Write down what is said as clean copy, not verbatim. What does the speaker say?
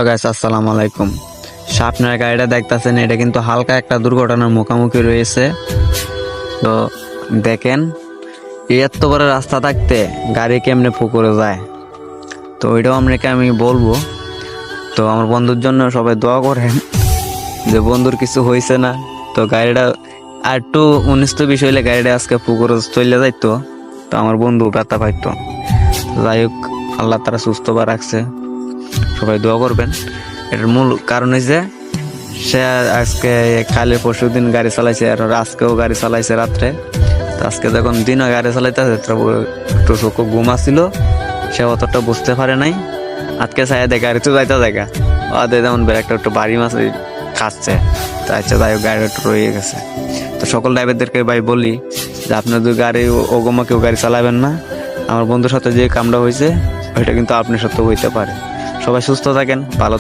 Guys আসসালামু আলাইকুম। আপনার গাড়িটা দেখতেছেন, এটা কিন্তু হালকা একটা দুর্ঘটনার মুখোমুখি রয়েছে। তো দেখেন, এত বড় রাস্তা থাকতে গাড়ি কেমনে পুকুরে যায়, তো ওইটাও আপনাকে আমি বলবো। তো আমার বন্ধুর জন্য সবাই দোয়া করেন যে বন্ধুর কিছু হয়েছে না। তো গাড়িটা আর একটু 19-20 হইলে গাড়িটা আজকে পুকুরে চলে যাইতো, তো আমার বন্ধু ব্যথা পাইতো। যাই হোক, আল্লাহ তারা সুস্থ বা রাখছে, সবাই দোয়া করবেন। এটার মূল কারণ হচ্ছে সে আজকে কালে পরশু দিন গাড়ি চালাইছে, আর আজকেও গাড়ি চালাইছে রাত্রে। তো আজকে যখন দিনও গাড়ি চালাইতেছে একটু চোখে ঘুম আসছিল, সে অতটা বুঝতে পারে নাই। আজকে চাই দেয় গাড়ি তো যাইতে জায়গা ওদের যেমন একটা একটু বাড়ি মাছ খাচ্ছে। তো আচ্ছা, যাই হোক, গাড়ি একটু রয়ে গেছে। তো সকল ড্রাইভারদেরকে ভাই বলি যে আপনার যদি গাড়ি ওগোমা কেউ গাড়ি চালাবেন না। আমার বন্ধুর সাথে যে কামটা হয়েছে ওইটা কিন্তু আপনার সাথে হইতে পারে। সবাই সুস্থ থাকেন, ভালো